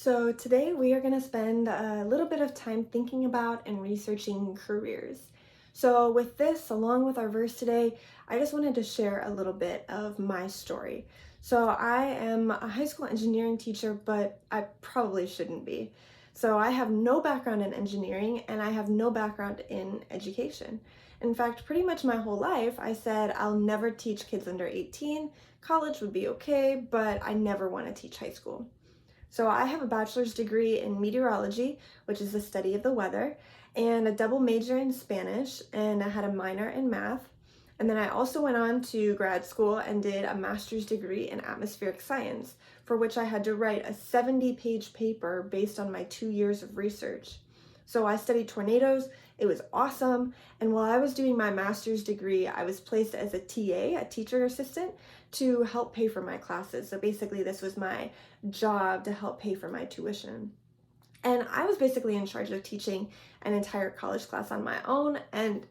So today we are going to spend a little bit of time thinking about and researching careers. So with this, along with our verse today, I just wanted to share a little bit of my story. So I am a high school engineering teacher, but I probably shouldn't be. So I have no background in engineering and I have no background in education. In fact, pretty much my whole life, I said I'll never teach kids under 18. College would be okay, but I never want to teach high school. So I have a bachelor's degree in meteorology, which is the study of the weather, and a double major in Spanish, and I had a minor in math. And then I also went on to grad school and did a master's degree in atmospheric science, for which I had to write a 70-page paper based on my 2 years of research. So I studied tornadoes. It was awesome. And while I was doing my master's degree, I was placed as a TA, a teacher assistant, to help pay for my classes. So basically, this was my job to help pay for my tuition. And I was basically in charge of teaching an entire college class on my own, and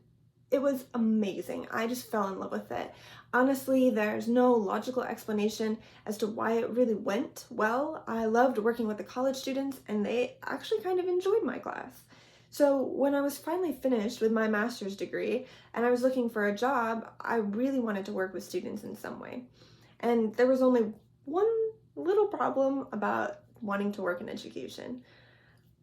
it was amazing. I just fell in love with it. Honestly, there's no logical explanation as to why it really went well. I loved working with the college students, and they actually kind of enjoyed my class. So when I was finally finished with my master's degree and I was looking for a job, I really wanted to work with students in some way. And there was only one little problem about wanting to work in education.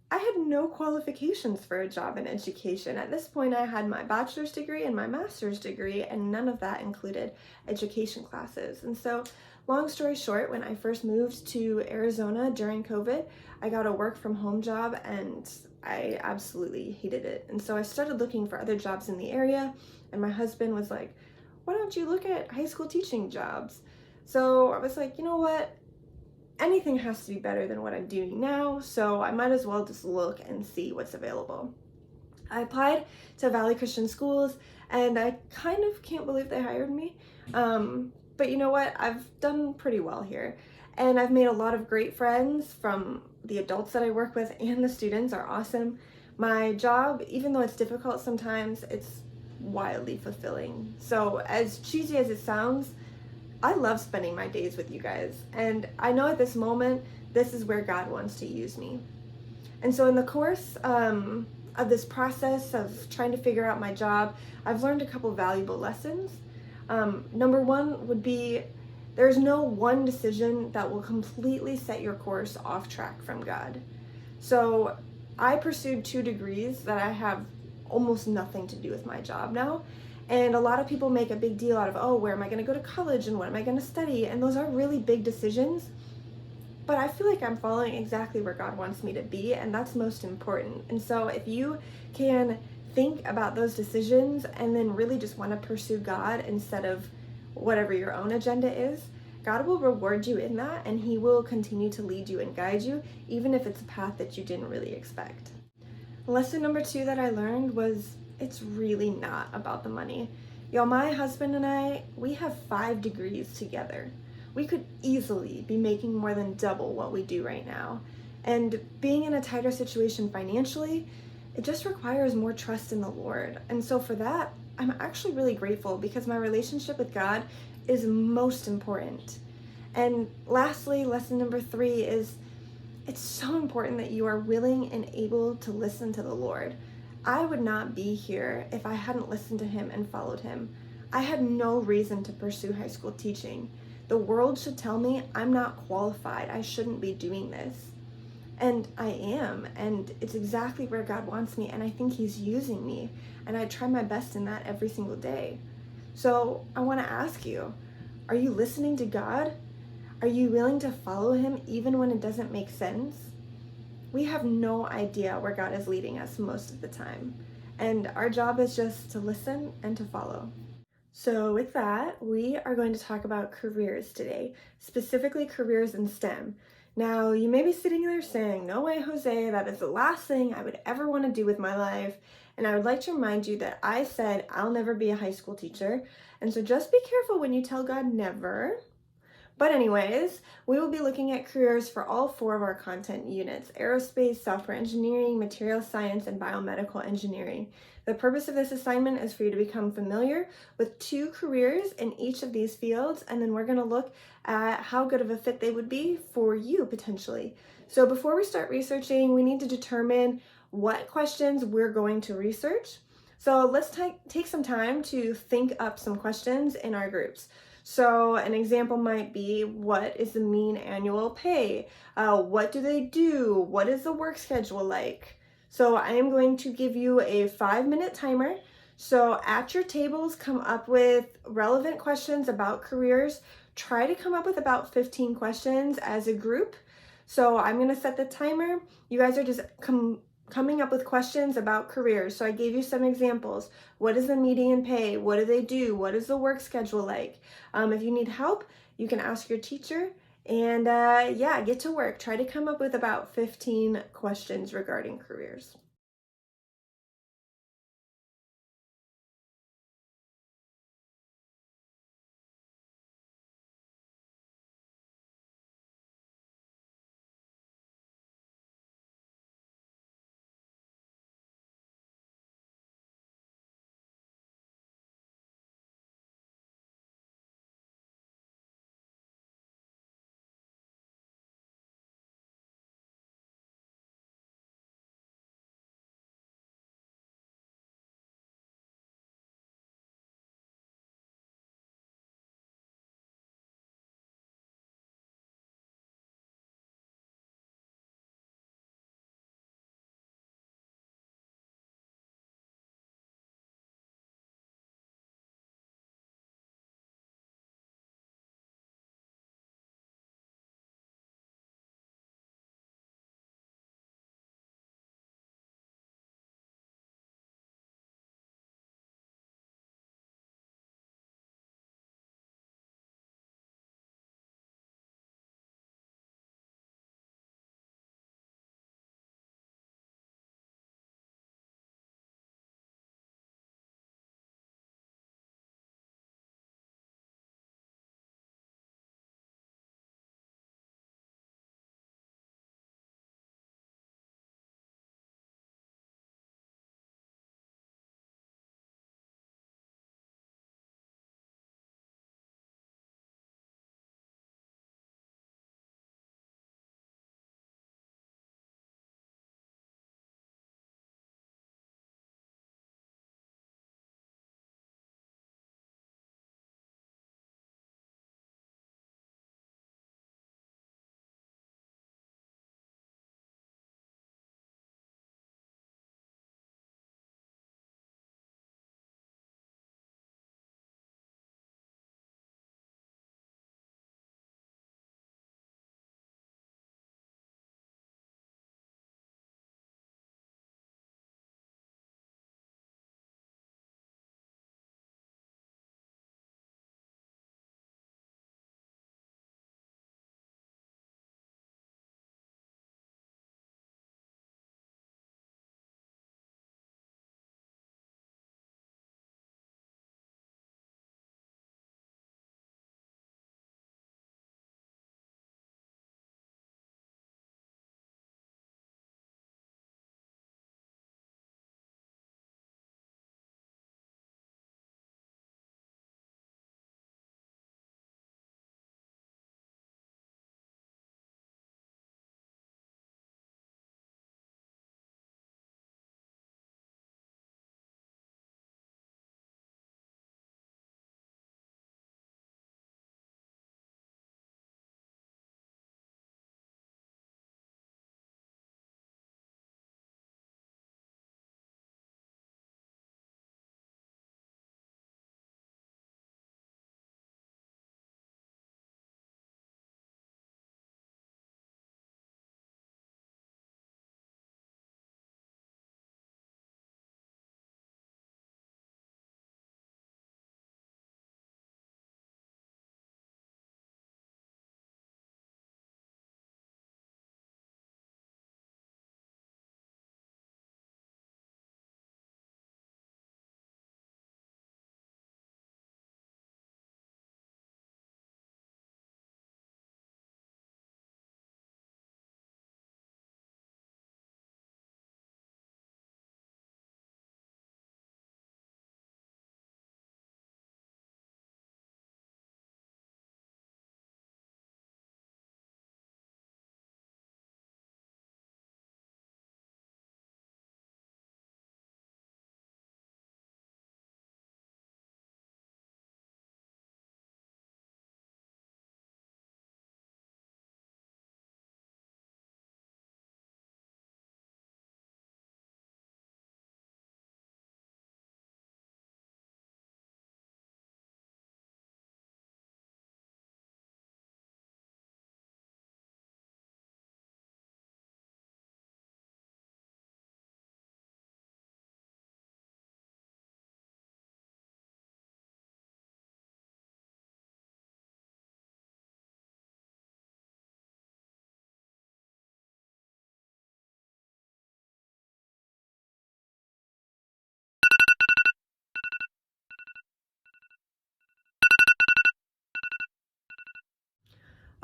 I had no qualifications for a job in education. At this point, I had my bachelor's degree and my master's degree, and none of that included education classes. And so, long story short, when I first moved to Arizona during COVID, I got a work from home job and I absolutely hated it. And so I started looking for other jobs in the area, and my husband was like, "Why don't you look at high school teaching jobs?" So I was like, you know what? Anything has to be better than what I'm doing now, so I might as well just look and see what's available. I applied to Valley Christian Schools, and I kind of can't believe they hired me. But you know what? I've done pretty well here, and I've made a lot of great friends from the adults that I work with, and the students are awesome. My job, even though it's difficult sometimes, it's wildly fulfilling. So, as cheesy as it sounds, I love spending my days with you guys, and I know at this moment, this is where God wants to use me. And so, in the course of this process of trying to figure out my job, I've learned a couple valuable lessons. Number one would be there's no one decision that will completely set your course off track from God. So, I pursued 2 degrees that I have almost nothing to do with my job now. And a lot of people make a big deal out of, oh, where am I going to go to college and what am I going to study? And those are really big decisions. But I feel like I'm following exactly where God wants me to be, and that's most important. And so if you can think about those decisions and then really just want to pursue God instead of whatever your own agenda is, God will reward you in that, and He will continue to lead you and guide you, even if it's a path that you didn't really expect. Lesson number 2 that I learned was it's really not about the money. Y'all, my husband and I, we have 5 degrees together. We could easily be making more than double what we do right now. And being in a tighter situation financially, it just requires more trust in the Lord. And so for that, I'm actually really grateful because my relationship with God is most important. And lastly, lesson number 3 is it's so important that you are willing and able to listen to the Lord. I would not be here if I hadn't listened to Him and followed Him. I had no reason to pursue high school teaching. The world should tell me I'm not qualified. I shouldn't be doing this. And I am, and it's exactly where God wants me, and I think He's using me, and I try my best in that every single day. So I want to ask you, are you listening to God? Are you willing to follow Him even when it doesn't make sense? We have no idea where God is leading us most of the time, and our job is just to listen and to follow. So with that, we are going to talk about careers today, specifically careers in STEM. Now, you may be sitting there saying, no way, Jose, that is the last thing I would ever want to do with my life. And I would like to remind you that I said I'll never be a high school teacher. And so just be careful when you tell God never. But anyways, we will be looking at careers for all four of our content units: aerospace, software engineering, material science, and biomedical engineering. The purpose of this assignment is for you to become familiar with two careers in each of these fields, and then we're going to look at how good of a fit they would be for you potentially. So before we start researching, we need to determine what questions we're going to research. So let's take some time to think up some questions in our groups. So an example might be, what is the mean annual pay? What do they do? What is the work schedule like? So I am going to give you a 5-minute timer. So at your tables, come up with relevant questions about careers. Try to come up with about 15 questions as a group. So I'm going to set the timer. You guys are just coming up with questions about careers. So I gave you some examples. What is the median pay? What do they do? What is the work schedule like? If you need help, you can ask your teacher. And yeah, get to work. Try to come up with about 15 questions regarding careers.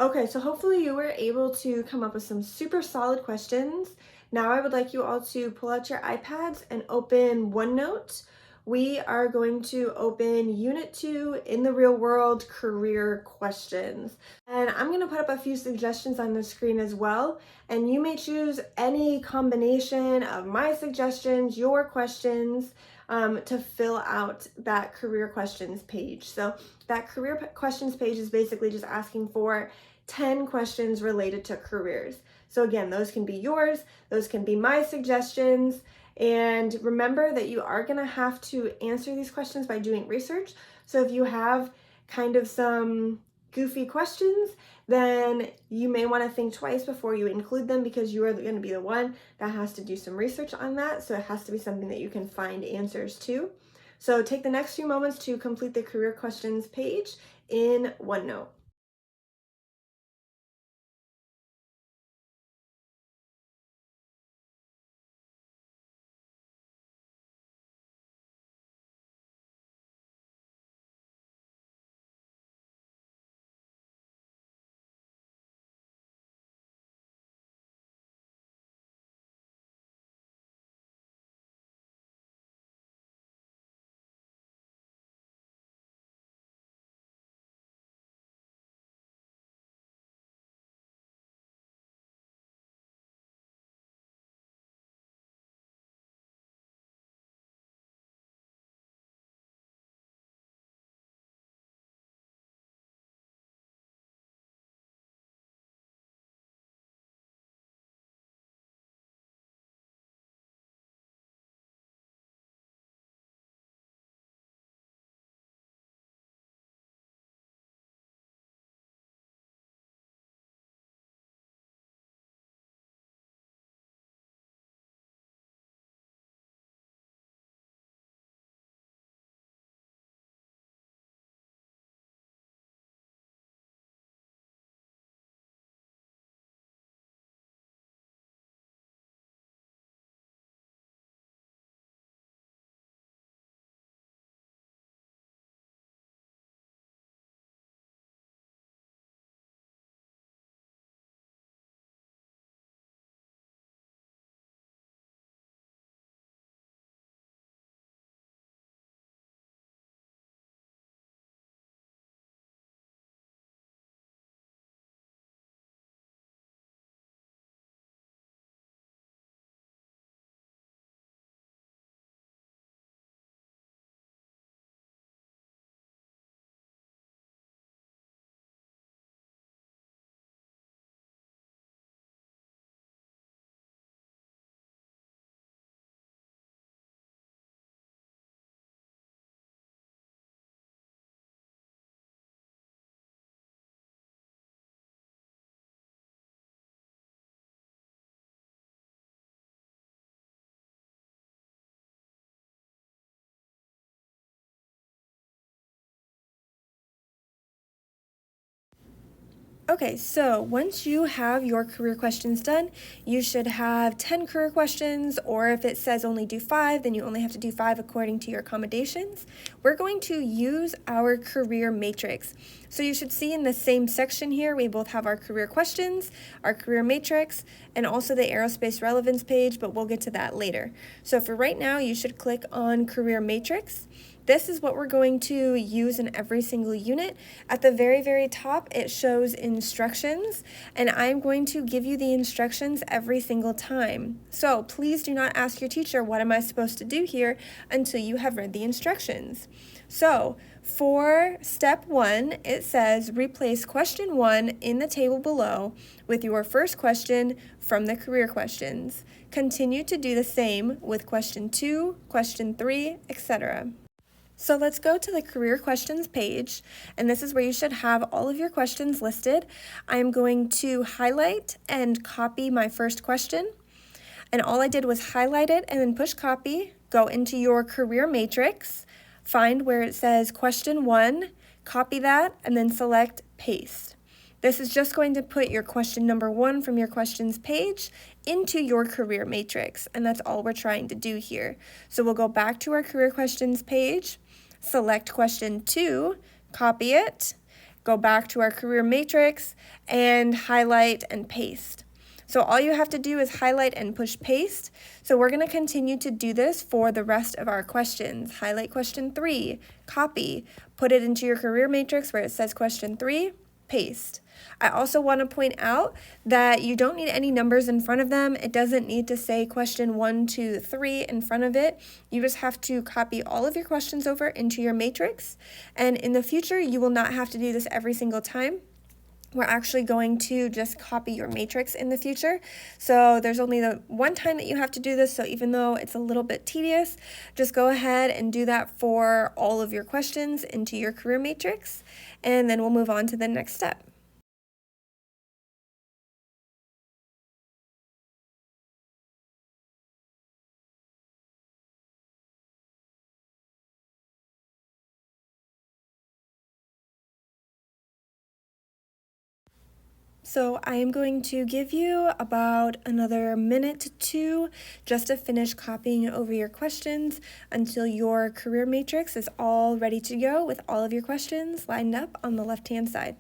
Okay, so hopefully you were able to come up with some super solid questions. Now I would like you all to pull out your iPads and open OneNote. We are going to open Unit 2 in the real world career questions. And I'm going to put up a few suggestions on the screen as well. And you may choose any combination of my suggestions, your questions, to fill out that career questions page. So that career questions page is basically just asking for 10 questions related to careers. So again, those can be yours, those can be my suggestions. And remember that you are gonna have to answer these questions by doing research. So if you have kind of some goofy questions, then you may wanna think twice before you include them, because you are gonna be the one that has to do some research on that. So it has to be something that you can find answers to. So take the next few moments to complete the career questions page in OneNote. Okay, so once you have your career questions done, you should have 10 career questions, or if it says only do 5, then you only have to do 5 according to your accommodations. We're going to use our career matrix. So you should see in the same section here, we both have our career questions, our career matrix, and also the aerospace relevance page, but we'll get to that later. So for right now, you should click on career matrix. This is what we're going to use in every single unit. At the very, very top, it shows instructions, and I'm going to give you the instructions every single time. So please do not ask your teacher, what am I supposed to do here, until you have read the instructions. So for step 1, it says replace question 1 in the table below with your first question from the career questions. Continue to do the same with question 2, question 3, etc. So let's go to the career questions page, and this is where you should have all of your questions listed. I'm going to highlight and copy my first question, and all I did was highlight it and then push copy, go into your career matrix, find where it says question 1, copy that, and then select paste. This is just going to put your question number 1 from your questions page into your career matrix, and that's all we're trying to do here. So we'll go back to our career questions page, select question 2, copy it, go back to our career matrix, and highlight and paste. So all you have to do is highlight and push paste. So we're going to continue to do this for the rest of our questions. Highlight question 3, copy, put it into your career matrix where it says question 3, paste. I also want to point out that you don't need any numbers in front of them. It doesn't need to say question 1, 2, 3 in front of it. You just have to copy all of your questions over into your matrix. And in the future, you will not have to do this every single time. We're actually going to just copy your matrix in the future. So there's only the one time that you have to do this. So even though it's a little bit tedious, just go ahead and do that for all of your questions into your career matrix. And then we'll move on to the next step. So I am going to give you about another minute to 2 just to finish copying over your questions until your career matrix is all ready to go with all of your questions lined up on the left-hand side.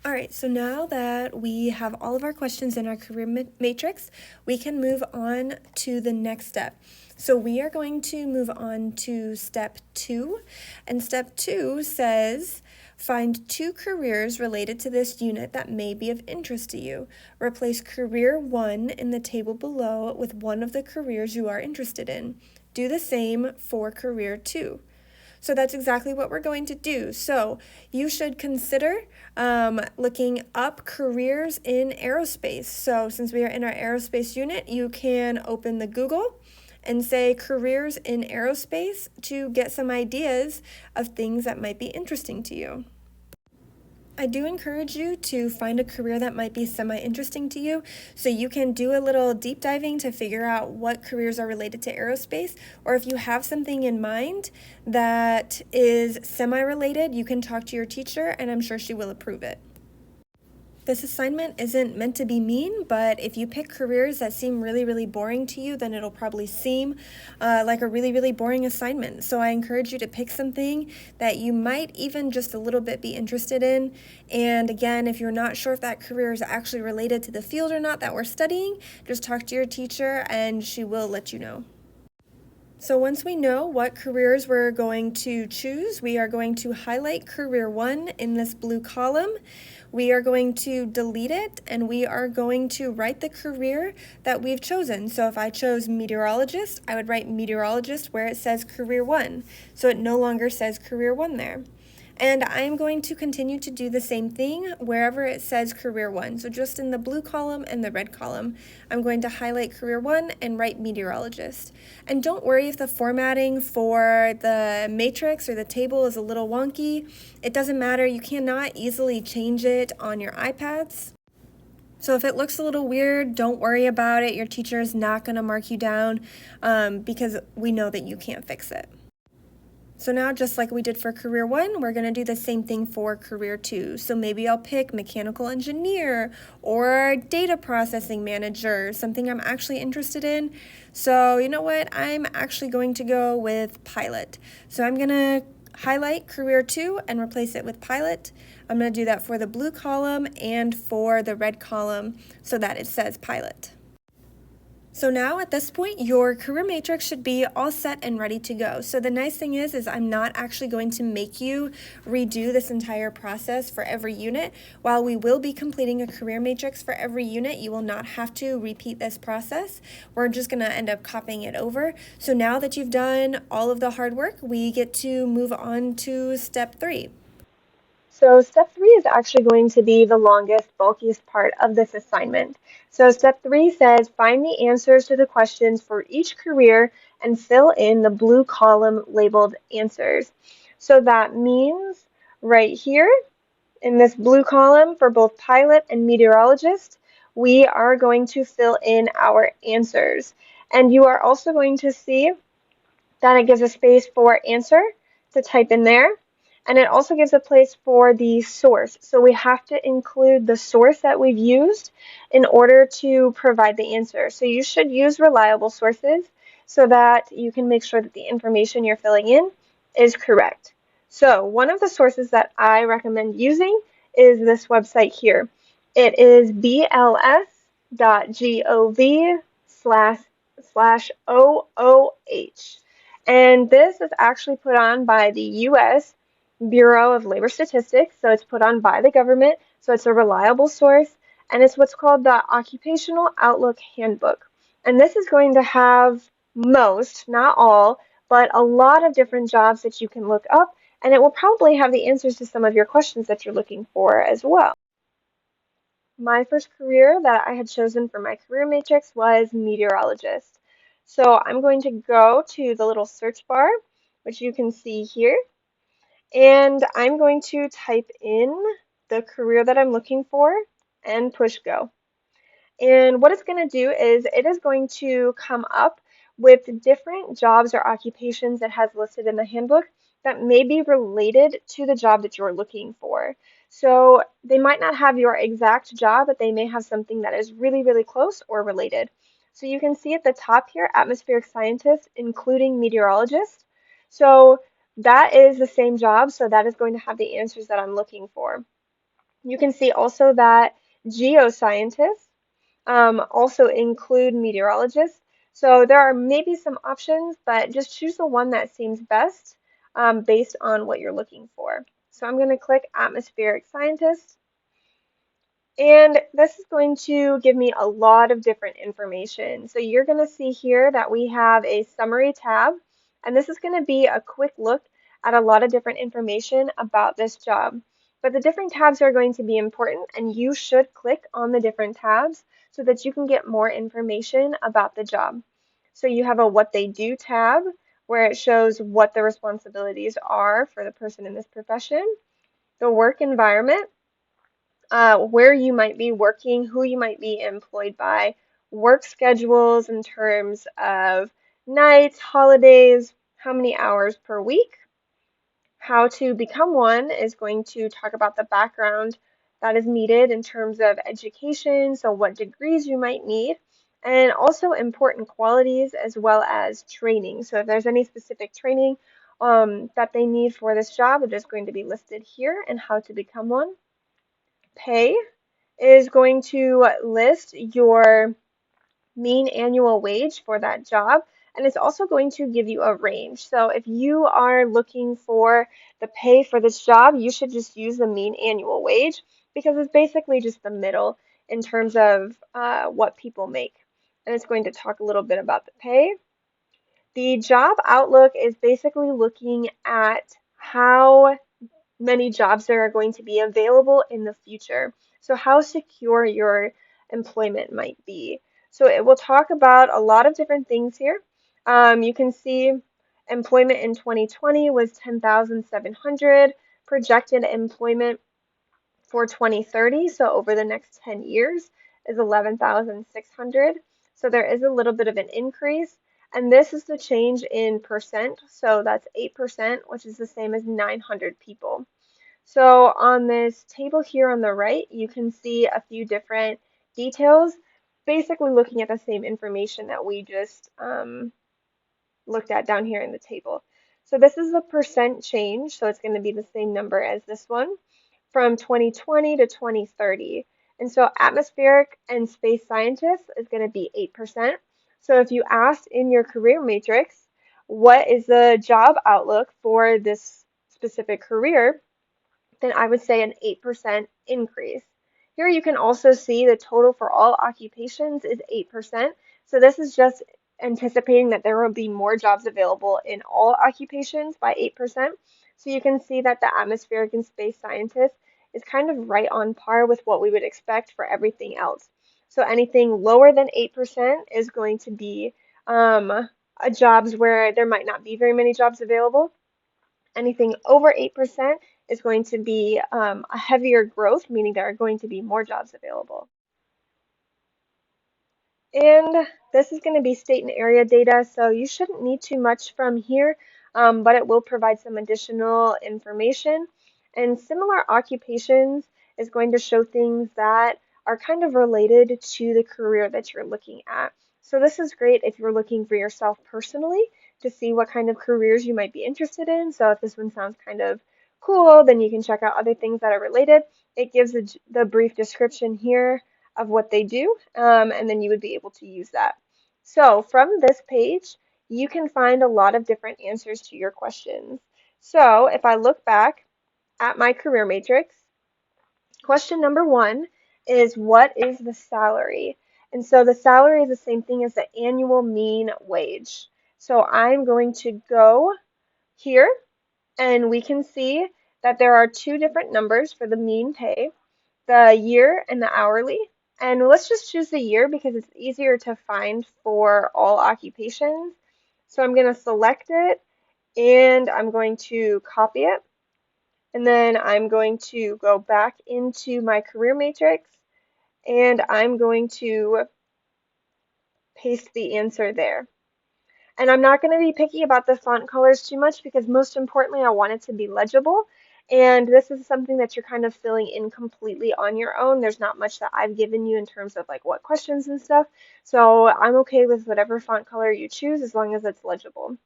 All right, so now that we have all of our questions in our career matrix, we can move on to the next step. So we are going to move on to step 2, and step 2 says, find 2 careers related to this unit that may be of interest to you. Replace career 1 in the table below with one of the careers you are interested in. Do the same for career 2. So that's exactly what we're going to do. So you should consider looking up careers in aerospace. So since we are in our aerospace unit, you can open the Google and say careers in aerospace to get some ideas of things that might be interesting to you. I do encourage you to find a career that might be semi-interesting to you, so you can do a little deep diving to figure out what careers are related to aerospace, or if you have something in mind that is semi-related, you can talk to your teacher and I'm sure she will approve it. This assignment isn't meant to be mean, but if you pick careers that seem really, really boring to you, then it'll probably seem like a really, really boring assignment. So I encourage you to pick something that you might even just a little bit be interested in. And again, if you're not sure if that career is actually related to the field or not that we're studying, just talk to your teacher and she will let you know. So once we know what careers we're going to choose, we are going to highlight career 1 in this blue column. We are going to delete it and we are going to write the career that we've chosen. So if I chose meteorologist, I would write meteorologist where it says career 1. So it no longer says career 1 there. And I'm going to continue to do the same thing wherever it says Career 1. So just in the blue column and the red column, I'm going to highlight Career 1 and write meteorologist. And don't worry if the formatting for the matrix or the table is a little wonky. It doesn't matter. You cannot easily change it on your iPads. So if it looks a little weird, don't worry about it. Your teacher is not going to mark you down because we know that you can't fix it. So now, just like we did for Career 1, we're going to do the same thing for Career 2. So maybe I'll pick Mechanical Engineer or Data Processing Manager, something I'm actually interested in. So you know what? I'm actually going to go with Pilot. So I'm going to highlight Career 2 and replace it with Pilot. I'm going to do that for the blue column and for the red column so that it says Pilot. So now at this point, your career matrix should be all set and ready to go. So the nice thing is I'm not actually going to make you redo this entire process for every unit. While we will be completing a career matrix for every unit, you will not have to repeat this process. We're just going to end up copying it over. So now that you've done all of the hard work, we get to move on to step 3. So step 3 is actually going to be the longest, bulkiest part of this assignment. So step 3 says find the answers to the questions for each career and fill in the blue column labeled answers. So that means right here in this blue column for both pilot and meteorologist, we are going to fill in our answers. And you are also going to see that it gives a space for answer to type in there. And it also gives a place for the source. So we have to include the source that we've used in order to provide the answer. So you should use reliable sources so that you can make sure that the information you're filling in is correct. So one of the sources that I recommend using is this website here. It is bls.gov/OOH. And this is actually put on by the U.S. Bureau of Labor Statistics, so it's put on by the government, so it's a reliable source, and it's what's called the Occupational Outlook Handbook. And this is going to have most, not all, but a lot of different jobs that you can look up, and it will probably have the answers to some of your questions that you're looking for as well. My first career that I had chosen for my career matrix was meteorologist. So I'm going to go to the little search bar, which you can see here, and I'm going to type in the career that I'm looking for and push go. And what it's going to do is it is going to come up with different jobs or occupations that has listed in the handbook that may be related to the job that you're looking for. So they might not have your exact job, but they may have something that is really, really close or related. So you can see at the top here, atmospheric scientist, including meteorologist. So that is the same job, so that is going to have the answers that I'm looking for. You can see also that geoscientists also include meteorologists. So there are maybe some options, but just choose the one that seems best based on what you're looking for. So I'm going to click atmospheric scientist. And this is going to give me a lot of different information. So you're going to see here that we have a summary tab, and this is going to be a quick look at a lot of different information about this job. But the different tabs are going to be important, and you should click on the different tabs so that you can get more information about the job. So you have a what they do tab where it shows what the responsibilities are for the person in this profession, the work environment, where you might be working, who you might be employed by, work schedules in terms of nights, holidays, how many hours per week. How to become one is going to talk about the background that is needed in terms of education, so what degrees you might need, and also important qualities as well as training. So if there's any specific training that they need for this job, it is going to be listed here and how to become one. Pay is going to list your mean annual wage for that job, and it's also going to give you a range. So if you are looking for the pay for this job, you should just use the mean annual wage because it's basically just the middle in terms of what people make. And it's going to talk a little bit about the pay. The job outlook is basically looking at how many jobs there are going to be available in the future. So how secure your employment might be. So it will talk about a lot of different things here. You can see employment in 2020 was 10,700. Projected employment for 2030, so over the next 10 years, is 11,600. So there is a little bit of an increase. And this is the change in percent. So that's 8%, which is the same as 900 people. So on this table here on the right, you can see a few different details, basically looking at the same information that we just looked at down here in the table. So this is the percent change, so it's going to be the same number as this one from 2020 to 2030. And so atmospheric and space scientists is going to be 8%. So if you asked in your career matrix, what is the job outlook for this specific career, then I would say an 8% increase. Here you can also see the total for all occupations is 8%. So this is just anticipating that there will be more jobs available in all occupations by 8%. So you can see that the atmospheric and space scientist is kind of right on par with what we would expect for everything else. So anything lower than 8% is going to be jobs where there might not be very many jobs available. Anything over 8% is going to be a heavier growth, meaning there are going to be more jobs available. And this is going to be state and area data, so you shouldn't need too much from here, but it will provide some additional information. And similar occupations is going to show things that are kind of related to the career that you're looking at. So this is great if you're looking for yourself personally to see what kind of careers you might be interested in. So if this one sounds kind of cool, then you can check out other things that are related. It gives the brief description here of what they do, and then you would be able to use that. So from this page, you can find a lot of different answers to your questions. So if I look back at my career matrix, question number one is what is the salary? And so the salary is the same thing as the annual mean wage. So I'm going to go here and we can see that there are two different numbers for the mean pay, the year and the hourly. And let's just choose the year because it's easier to find for all occupations. So I'm going to select it and I'm going to copy it. And then I'm going to go back into my career matrix and I'm going to paste the answer there. And I'm not going to be picky about the font colors too much because most importantly, I want it to be legible. And this is something that you're kind of filling in completely on your own. There's not much that I've given you in terms of like what questions and stuff. So I'm okay with whatever font color you choose as long as it's legible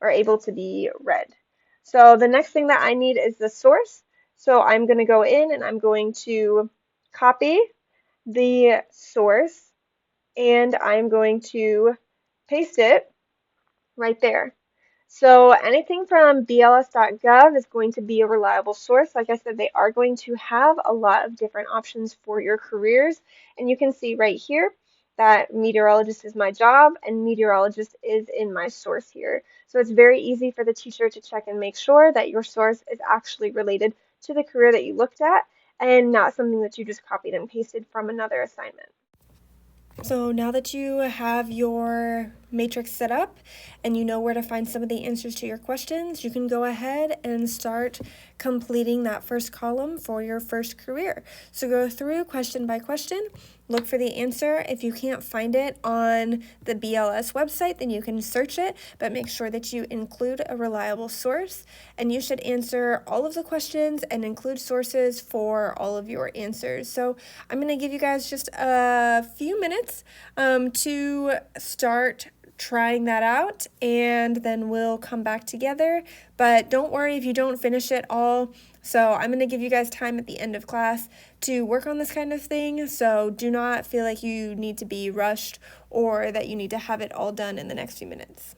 or able to be read. So the next thing that I need is the source. So I'm going to go in and I'm going to copy the source and I'm going to paste it right there. So anything from bls.gov is going to be a reliable source. Like I said, they are going to have a lot of different options for your careers. And you can see right here that meteorologist is my job and meteorologist is in my source here. So it's very easy for the teacher to check and make sure that your source is actually related to the career that you looked at and not something that you just copied and pasted from another assignment. So now that you have your matrix set up and you know where to find some of the answers to your questions, you can go ahead and start completing that first column for your first career. So go through question by question, look for the answer. If you can't find it on the BLS website, then you can search it, but make sure that you include a reliable source, and you should answer all of the questions and include sources for all of your answers. So I'm going to give you guys just a few minutes to start trying that out, and then we'll come back together. But don't worry if you don't finish it all. So I'm going to give you guys time at the end of class to work on this kind of thing. So do not feel like you need to be rushed or that you need to have it all done in the next few minutes.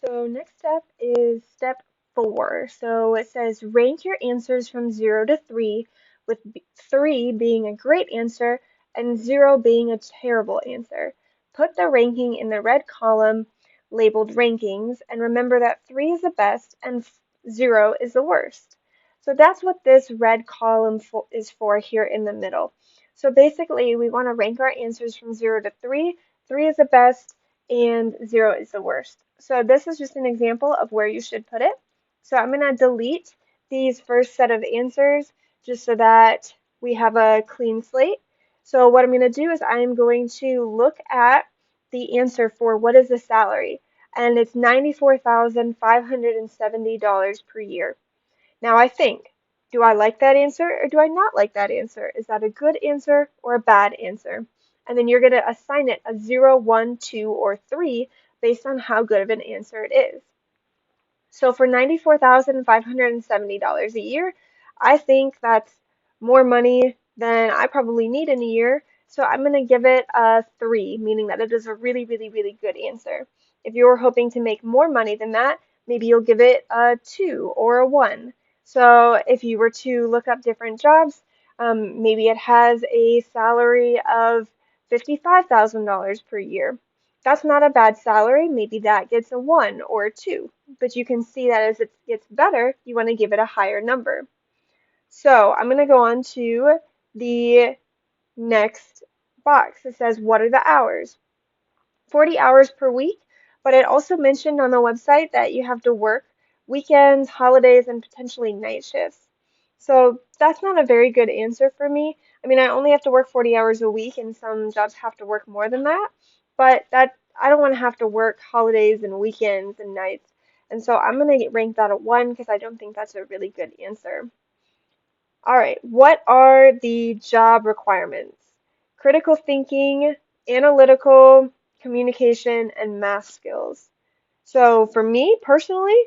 So next step is step 4. So it says rank your answers from 0 to 3, with 3 being a great answer and 0 being a terrible answer. Put the ranking in the red column labeled rankings, and remember that 3 is the best and 0 is the worst. So that's what this red column is for here in the middle. So basically, we want to rank our answers from 0 to 3. 3 is the best, and 0 is the worst. So this is just an example of where you should put it. So I'm going to delete these first set of answers just so that we have a clean slate. So what I'm going to do is I'm going to look at the answer for what is the salary, and it's $94,570 per year. Now I think, do I like that answer or do I not like that answer? Is that a good answer or a bad answer? And then you're going to assign it a 0, 1, 2, or 3 based on how good of an answer it is. So for $94,570 a year, I think that's more money than I probably need in a year. So I'm going to give it a 3, meaning that it is a really, really, really good answer. If you're hoping to make more money than that, maybe you'll give it a 2 or a 1. So if you were to look up different jobs, maybe it has a salary of $55,000 per year. That's not a bad salary. Maybe that gets a 1 or a 2. But you can see that as it gets better, you want to give it a higher number. So I'm going to go on to the next box. It says, what are the hours? 40 hours per week, but it also mentioned on the website that you have to work weekends, holidays, and potentially night shifts. So that's not a very good answer for me. I mean, I only have to work 40 hours a week, and some jobs have to work more than that, but that I don't want to have to work holidays and weekends and nights. And so I'm going to rank that a 1 because I don't think that's a really good answer. All right, what are the job requirements? Critical thinking, analytical, communication, and math skills. So for me personally,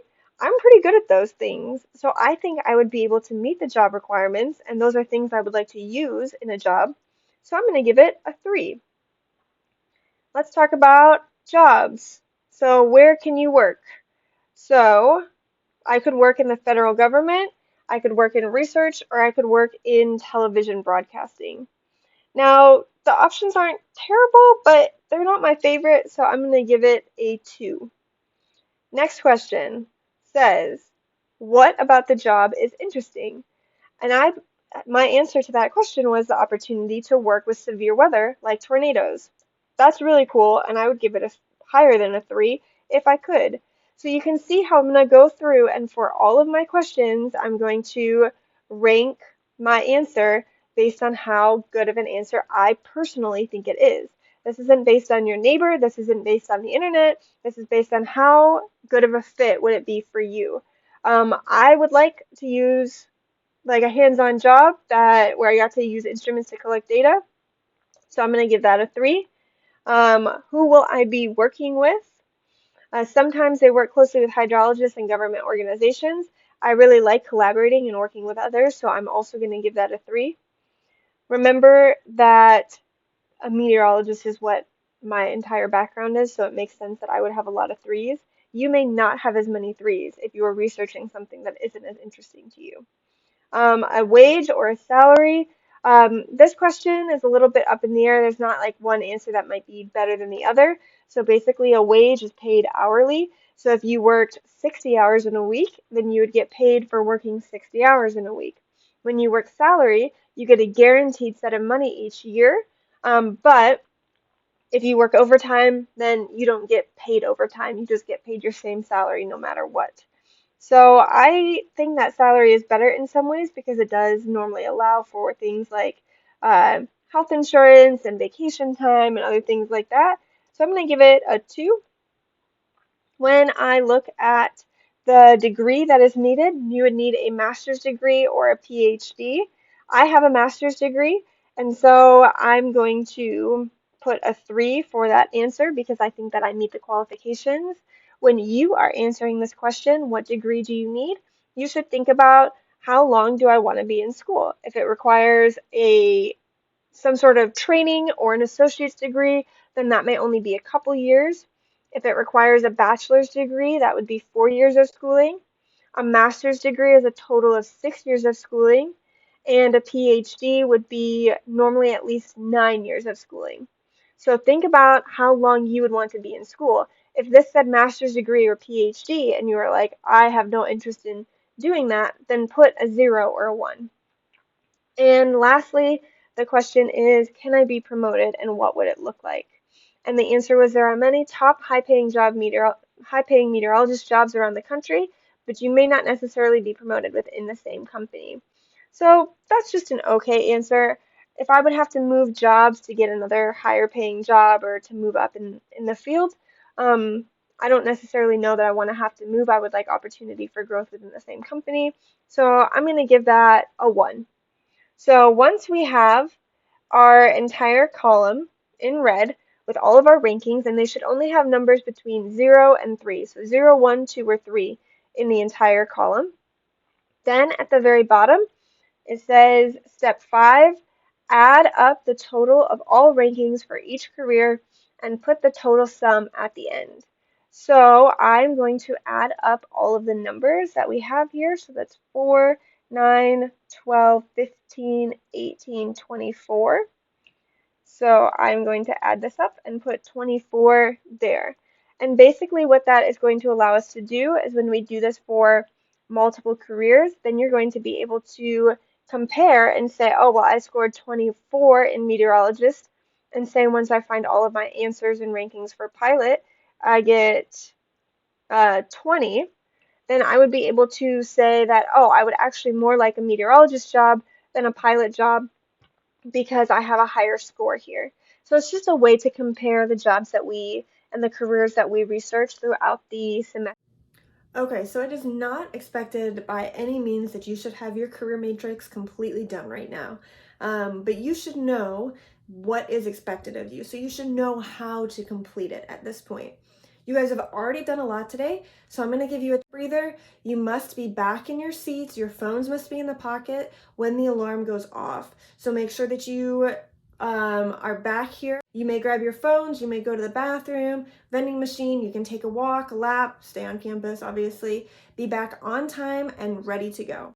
I'm pretty good at those things. So I think I would be able to meet the job requirements, and those are things I would like to use in a job. So I'm going to give it a 3. Let's talk about jobs. So where can you work? So I could work in the federal government, I could work in research, or I could work in television broadcasting. Now, the options aren't terrible, but they're not my favorite, so I'm going to give it a 2. Next question says, what about the job is interesting? And my answer to that question was the opportunity to work with severe weather like tornadoes. That's really cool, and I would give it a higher than a 3 if I could. So you can see how I'm going to go through, and for all of my questions, I'm going to rank my answer based on how good of an answer I personally think it is. This isn't based on your neighbor, this isn't based on the internet, this is based on how good of a fit would it be for you. I would like to use like a hands-on job that where I got to use instruments to collect data. So I'm going to give that a 3. Who will I be working with? Sometimes they work closely with hydrologists and government organizations. I really like collaborating and working with others, so I'm also going to give that a 3. Remember that a meteorologist is what my entire background is, so it makes sense that I would have a lot of 3s. You may not have as many 3s if you are researching something that isn't as interesting to you. A wage or a salary. This question is a little bit up in the air. There's not like one answer that might be better than the other. So basically, a wage is paid hourly. So if you worked 60 hours in a week, then you would get paid for working 60 hours in a week. When you work salary, you get a guaranteed set of money each year. But if you work overtime, then you don't get paid overtime. You just get paid your same salary no matter what. So I think that salary is better in some ways because it does normally allow for things like health insurance and vacation time and other things like that. So I'm going to give it a 2. When I look at the degree that is needed, you would need a master's degree or a PhD. I have a master's degree, and so I'm going to put a 3 for that answer because I think that I meet the qualifications. When you are answering this question, what degree do you need? You should think about how long do I want to be in school? If it requires some sort of training or an associate's degree, then that may only be a couple years. If it requires a bachelor's degree, that would be 4 years of schooling. A master's degree is a total of 6 years of schooling, and a PhD would be normally at least 9 years of schooling. So think about how long you would want to be in school. If this said master's degree or PhD and you were like, I have no interest in doing that, then put a 0 or a 1. And lastly, the question is, can I be promoted and what would it look like? And the answer was there are many top high-paying meteorologist jobs around the country, but you may not necessarily be promoted within the same company. So that's just an okay answer. If I would have to move jobs to get another higher paying job or to move up in the field, um, I don't necessarily know that I want to have to move. I would like opportunity for growth within the same company. So I'm going to give that a 1. So once we have our entire column in red with all of our rankings, and they should only have numbers between 0 and 3, so 0, 1, 2, or 3 in the entire column. Then at the very bottom, it says step 5, add up the total of all rankings for each career and put the total sum at the end. So I'm going to add up all of the numbers that we have here. So that's 4, 9, 12, 15, 18, 24. So I'm going to add this up and put 24 there. And basically what that is going to allow us to do is when we do this for multiple careers, then you're going to be able to compare and say, oh, well, I scored 24 in meteorologist. And say once I find all of my answers and rankings for pilot, I get 20, then I would be able to say that, oh, I would actually more like a meteorologist job than a pilot job because I have a higher score here. So it's just a way to compare the jobs that we and the careers that we research throughout the semester. Okay, so it is not expected by any means that you should have your career matrix completely done right now. But you should know what is expected of you. So you should know how to complete it at this point. You guys have already done a lot today, so I'm going to give you a breather. You must be back in your seats. Your phones must be in the pocket when the alarm goes off. So make sure that you are back here. You may grab your phones, you may go to the bathroom, vending machine, you can take a walk, a lap, stay on campus, obviously. Be back on time and ready to go.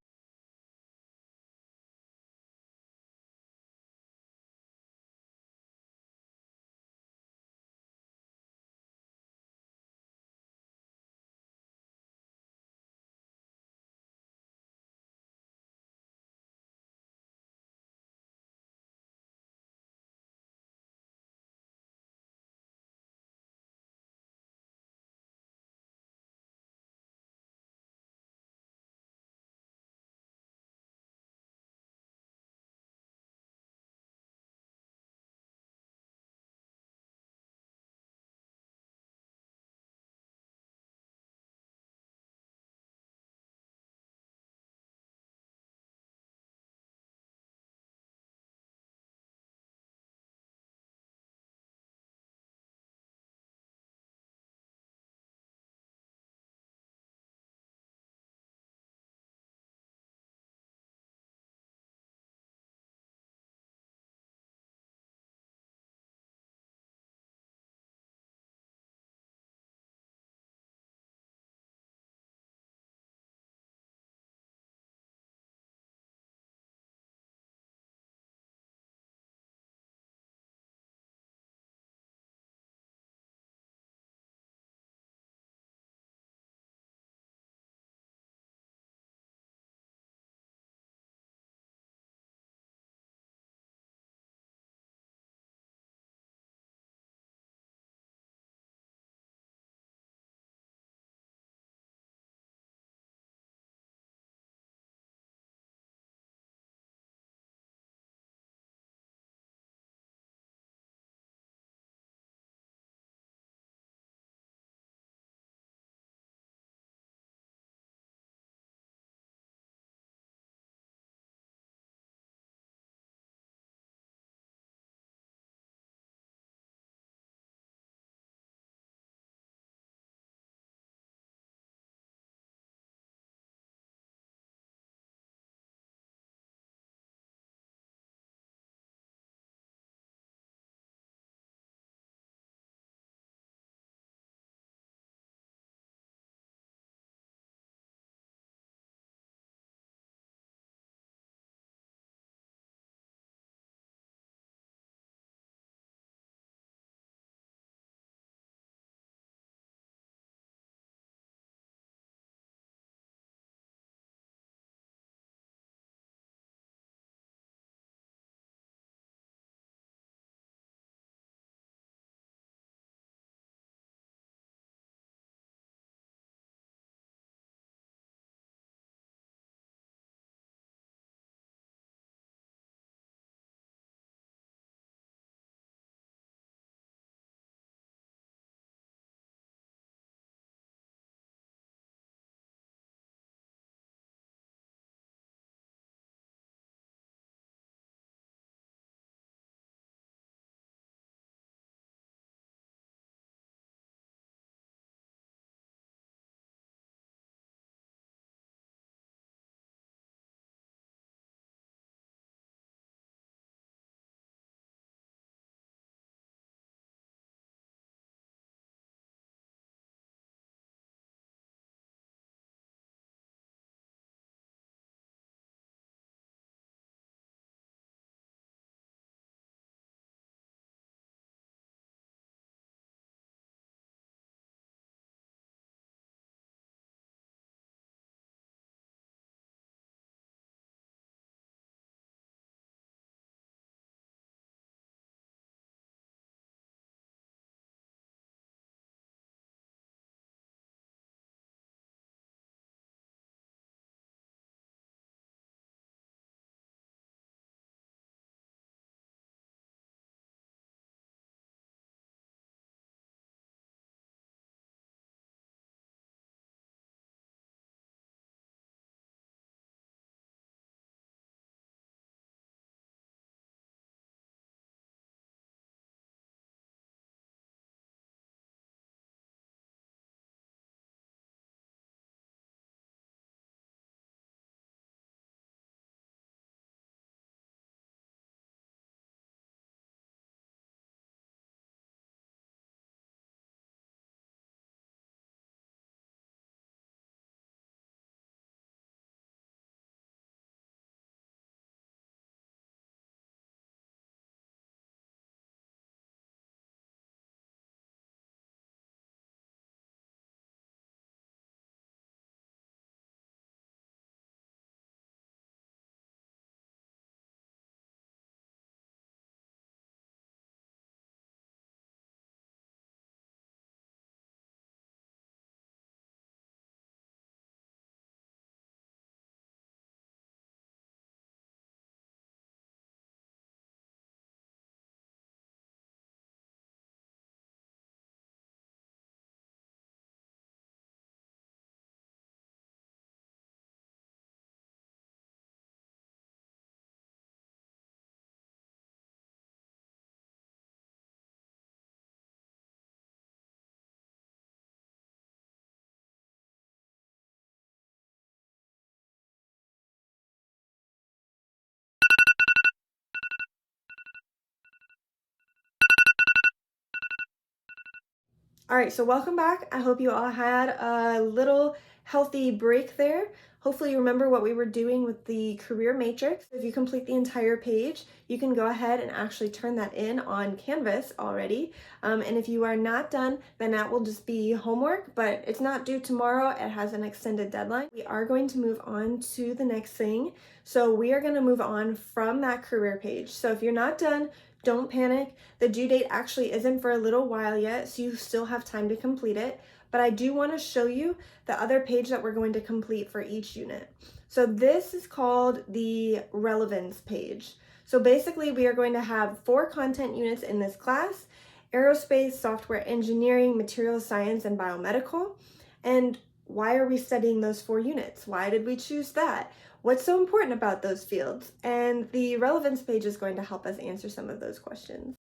All right, so welcome back. I hope you all had a little healthy break there. Hopefully you remember what we were doing with the career matrix. If you complete the entire page, you can go ahead and actually turn that in on Canvas already. And if you are not done, then that will just be homework, but it's not due tomorrow. It has an extended deadline. We are going to move on to the next thing. So we are going to move on from that career page. So if you're not done, don't panic. The due date actually isn't for a little while yet, so you still have time to complete it. But I do want to show you the other page that we're going to complete for each unit. So this is called the relevance page. So basically we are going to have 4 content units in this class: aerospace, software engineering, material science, and biomedical. And why are we studying those 4 units? Why did we choose that? What's so important about those fields? And the relevance page is going to help us answer some of those questions.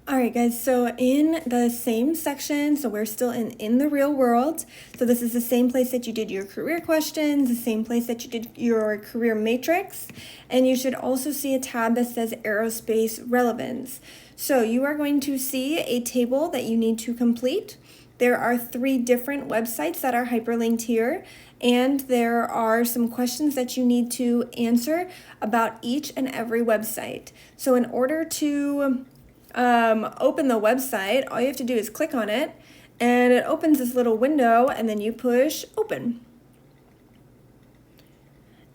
All right, guys, so in the same section, so we're still in the real world. So this is the same place that you did your career questions, the same place that you did your career matrix. And you should also see a tab that says aerospace relevance. So you are going to see a table that you need to complete. There are 3 different websites that are hyperlinked here, and there are some questions that you need to answer about each and every website. So in order to open the website, all you have to do is click on it, and it opens this little window, and then you push open.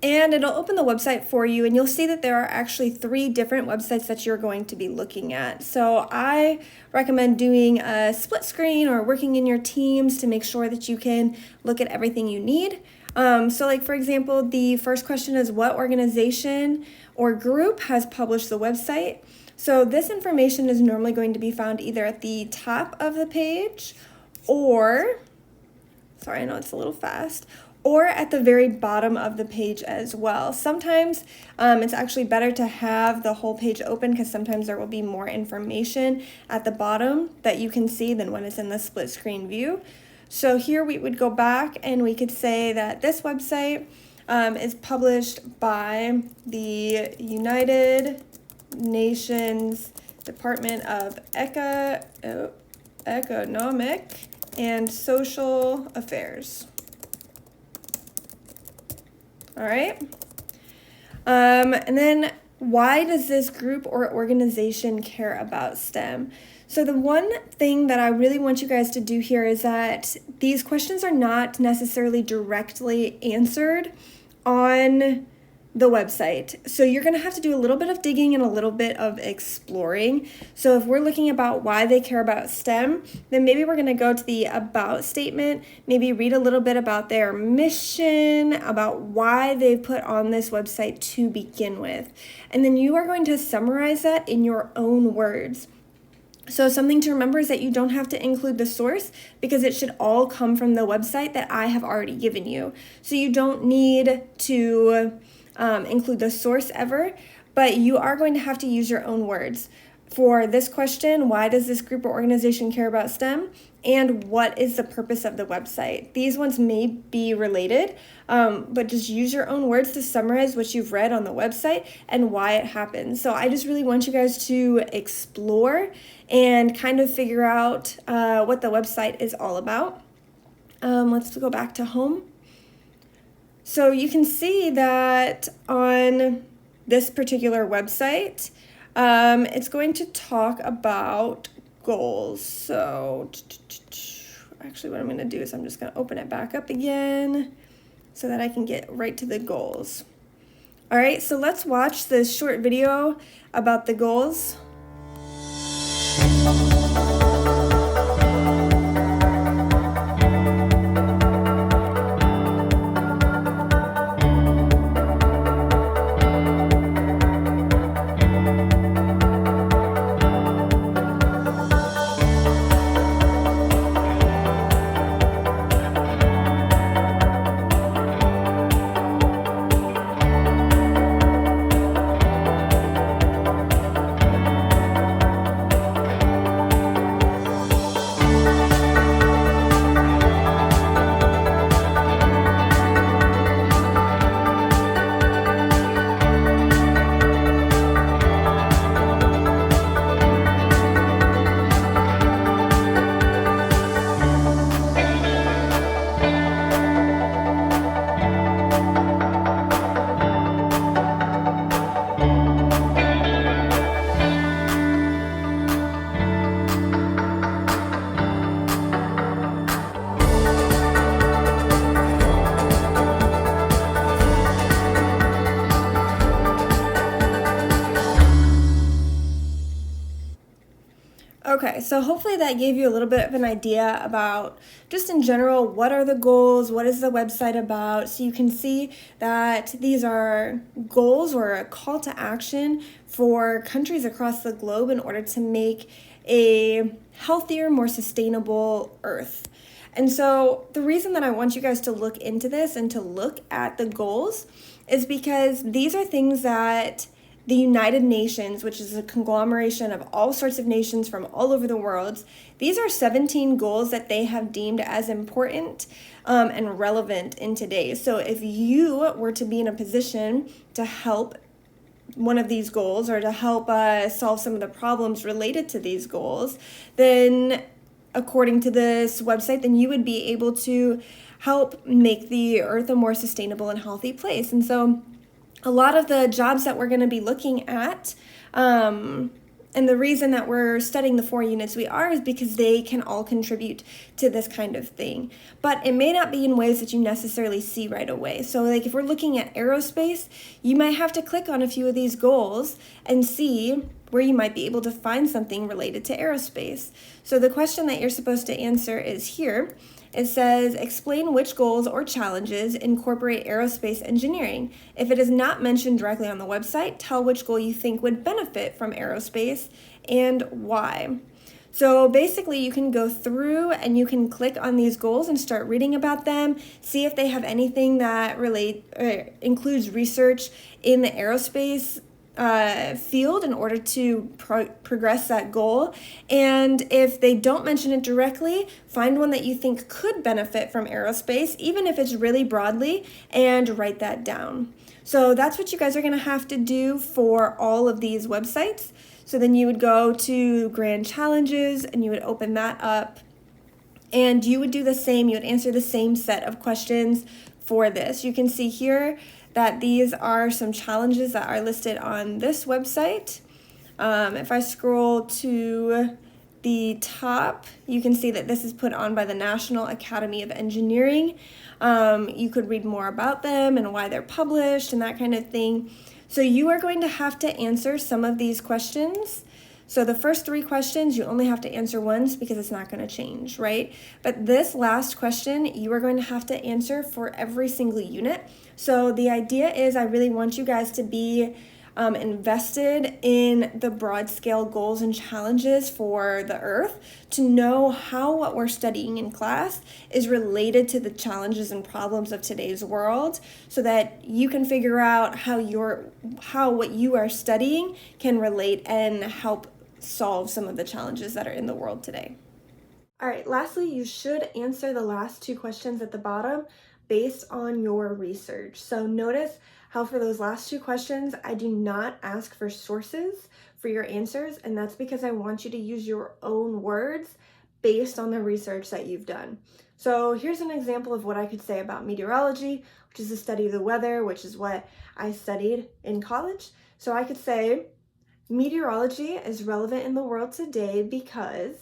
And it'll open the website for you, and you'll see that there are actually 3 different websites that you're going to be looking at. So I recommend doing a split screen or working in your teams to make sure that you can look at everything you need. So like for example, the first question is, what organization or group has published the website? So this information is normally going to be found either at the top of the page or, sorry, I know it's a little fast, or at the very bottom of the page as well. Sometimes it's actually better to have the whole page open because sometimes there will be more information at the bottom that you can see than when it's in the split screen view. So here we would go back and we could say that this website is published by the United Nations Department of Economic and Social Affairs. All right. And then why does this group or organization care about STEM? So the one thing that I really want you guys to do here is that these questions are not necessarily directly answered on the website. So you're going to have to do a little bit of digging and a little bit of exploring. So if we're looking about why they care about STEM, then maybe we're going to go to the about statement, maybe read a little bit about their mission, about why they put on this website to begin with. And then you are going to summarize that in your own words. So something to remember is that you don't have to include the source because it should all come from the website that I have already given you. So you don't need to include the source ever, but you are going to have to use your own words. For this question, why does this group or organization care about STEM? And what is the purpose of the website? These ones may be related, but just use your own words to summarize what you've read on the website and why it happens. So I just really want you guys to explore and kind of figure out what the website is all about. Let's go back to home. So you can see that on this particular website, it's going to talk about goals. So actually what I'm going to do is I'm just going to open it back up again so that I can get right to the goals. All right, so let's watch this short video about the goals. Okay, so hopefully that gave you a little bit of an idea about just in general what are the goals, what is the website about, so you can see that these are goals or a call to action for countries across the globe in order to make a healthier, more sustainable Earth. And so the reason that I want you guys to look into this and to look at the goals is because these are things that the United Nations, which is a conglomeration of all sorts of nations from all over the world, these are 17 goals that they have deemed as important and relevant in today. So if you were to be in a position to help one of these goals or to help solve some of the problems related to these goals, then according to this website, then you would be able to help make the earth a more sustainable and healthy place. And so a lot of the jobs that we're going to be looking at, and the reason that we're studying the 4 units we are is because they can all contribute to this kind of thing. But it may not be in ways that you necessarily see right away. So like if we're looking at aerospace, you might have to click on a few of these goals and see where you might be able to find something related to aerospace. So the question that you're supposed to answer is here. It says, explain which goals or challenges incorporate aerospace engineering. If it is not mentioned directly on the website, tell which goal you think would benefit from aerospace and why. So basically, you can go through and you can click on these goals and start reading about them, see if they have anything that includes research in the aerospace field in order to progress that goal. And if they don't mention it directly, find one that you think could benefit from aerospace, even if it's really broadly, and write that down. So that's what you guys are going to have to do for all of these websites. So then you would go to Grand Challenges and you would open that up. And you would do the same. You would answer the same set of questions for this. You can see here that these are some challenges that are listed on this website. If I scroll to the top, you can see that this is put on by the National Academy of Engineering. You could read more about them and why they're published and that kind of thing. So you are going to have to answer some of these questions. So the first 3 questions, you only have to answer once because it's not going to change, right? But this last question, you are going to have to answer for every single unit. So the idea is I really want you guys to be invested in the broad scale goals and challenges for the Earth, to know how what we're studying in class is related to the challenges and problems of today's world, so that you can figure out how what you are studying can relate and help solve some of the challenges that are in the world today. All right, lastly, you should answer the last 2 questions at the bottom based on your research. So notice how for those last 2 questions, I do not ask for sources for your answers, and that's because I want you to use your own words based on the research that you've done. So here's an example of what I could say about meteorology, which is the study of the weather, which is what I studied in college. So I could say, meteorology is relevant in the world today because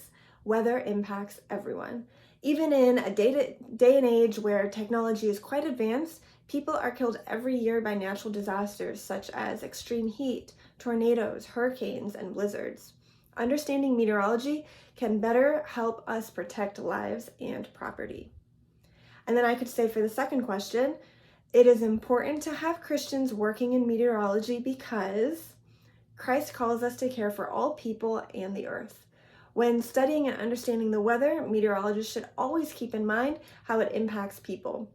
weather impacts everyone. Even in a day and age where technology is quite advanced, people are killed every year by natural disasters such as extreme heat, tornadoes, hurricanes, and blizzards. Understanding meteorology can better help us protect lives and property. And then I could say for the second question, it is important to have Christians working in meteorology because Christ calls us to care for all people and the earth. When studying and understanding the weather, meteorologists should always keep in mind how it impacts people.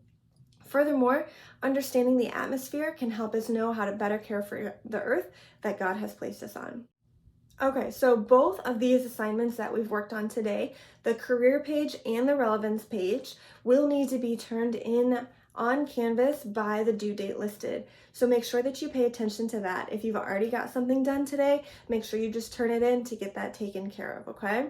Furthermore, understanding the atmosphere can help us know how to better care for the earth that God has placed us on. Okay, so both of these assignments that we've worked on today, the career page and the relevance page, will need to be turned in on Canvas by the due date listed. So make sure that you pay attention to that. If you've already got something done today, make sure you just turn it in to get that taken care of, okay?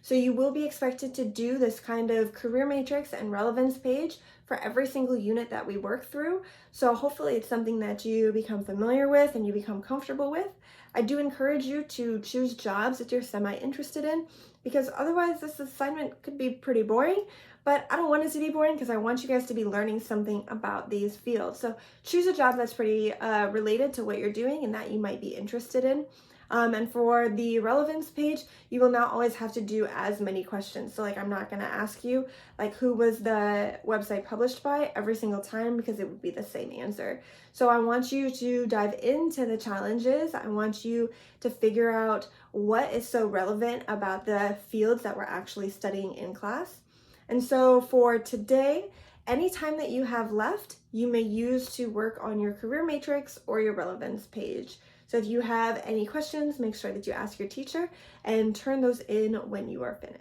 So you will be expected to do this kind of career matrix and relevance page for every single unit that we work through. So hopefully it's something that you become familiar with and you become comfortable with. I do encourage you to choose jobs that you're semi-interested in, because otherwise this assignment could be pretty boring, but I don't want it to be boring because I want you guys to be learning something about these fields. So choose a job that's pretty related to what you're doing and that you might be interested in. And for the relevance page, you will not always have to do as many questions. So like I'm not going to ask you like who was the website published by every single time because it would be the same answer. So I want you to dive into the challenges. I want you to figure out what is so relevant about the fields that we're actually studying in class. And so for today, any time that you have left, you may use to work on your career matrix or your relevance page. So if you have any questions, make sure that you ask your teacher and turn those in when you are finished.